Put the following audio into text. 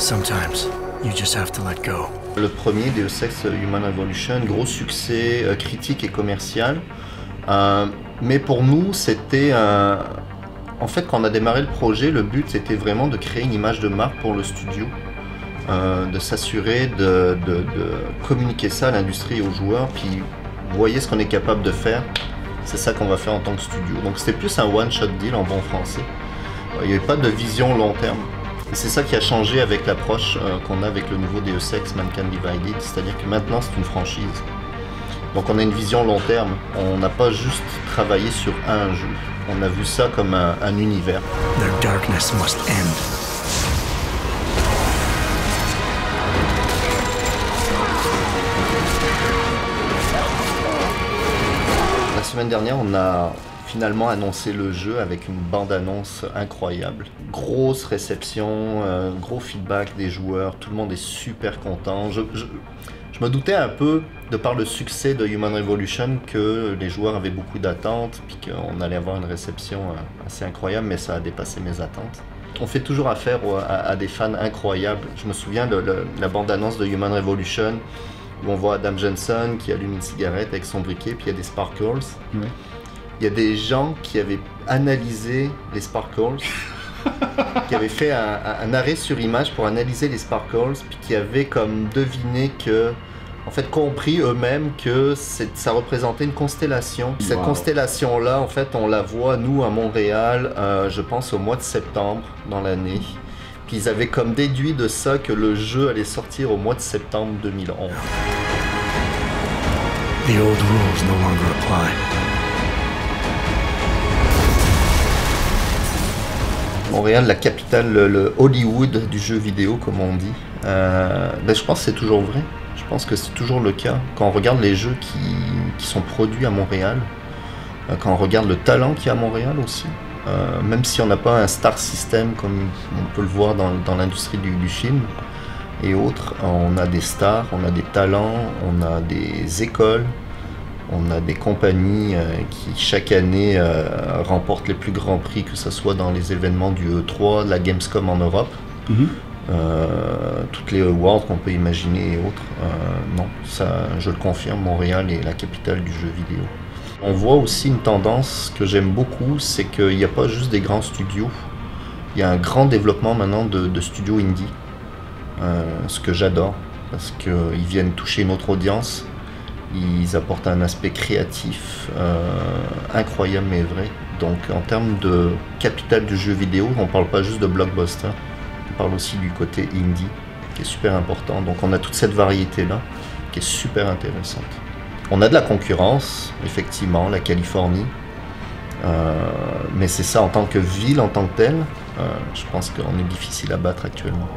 Sometimes, you just have to let go. Le premier, Deus Ex Human Revolution, gros succès critique et commercial. Mais pour nous, c'était en fait, quand on a démarré le projet, le but c'était vraiment de créer une image de marque pour le studio, de s'assurer de communiquer ça à l'industrie et aux joueurs, puis vous voyez ce qu'on est capable de faire, c'est ça qu'on va faire en tant que studio. Donc c'était plus un one-shot deal en bon français. Il n'y avait pas de vision long terme. Et c'est ça qui a changé avec l'approche qu'on a avec le nouveau Deus Ex Mankind Divided, c'est-à-dire que maintenant c'est une franchise. Donc on a une vision long terme, on n'a pas juste travaillé sur un jeu, on a vu ça comme un univers. Their darkness must end. La semaine dernière, on a finalement annoncé le jeu avec une bande-annonce incroyable. Grosse réception, gros feedback des joueurs, tout le monde est super content. Je me doutais un peu, de par le succès de Human Revolution, que les joueurs avaient beaucoup d'attentes, puis qu'on allait avoir une réception assez incroyable, mais ça a dépassé mes attentes. On fait toujours affaire à des fans incroyables. Je me souviens de la bande-annonce de Human Revolution, où on voit Adam Jensen qui allume une cigarette avec son briquet, puis il y a des sparkles. Oui. Il y a des gens qui avaient analysé les sparkles, qui avaient fait un arrêt sur image pour analyser les sparkles, puis qui avaient comme deviné que, en fait, compris eux-mêmes que ça représentait une constellation. Cette constellation-là, en fait, on la voit, nous, à Montréal, je pense au mois de septembre dans l'année. Puis ils avaient comme déduit de ça que le jeu allait sortir au mois de septembre 2011. The old rules no longer apply. Montréal, la capitale, le Hollywood du jeu vidéo, comme on dit. Je pense que c'est toujours vrai. Je pense que c'est toujours le cas. Quand on regarde les jeux qui sont produits à Montréal, quand on regarde le talent qu'il y a à Montréal aussi, même si on n'a pas un star system comme on peut le voir dans l'industrie du film et autres, on a des stars, on a des talents, on a des écoles, on a des compagnies qui chaque année remportent les plus grands prix, que ce soit dans les événements du E3, de la Gamescom en Europe, toutes les awards qu'on peut imaginer et autres. Non, ça, je le confirme, Montréal est la capitale du jeu vidéo. On voit aussi une tendance que j'aime beaucoup, c'est qu'il n'y a pas juste des grands studios, il y a un grand développement maintenant de studios indie, ce que j'adore, parce qu'ils viennent toucher une autre audience. Ils apportent un aspect créatif incroyable mais vrai. Donc en termes de capitale du jeu vidéo, on ne parle pas juste de blockbuster, on parle aussi du côté indie, qui est super important. Donc on a toute cette variété-là, qui est super intéressante. On a de la concurrence, effectivement, la Californie, mais c'est ça, en tant que ville, en tant que telle, je pense qu'on est difficile à battre actuellement.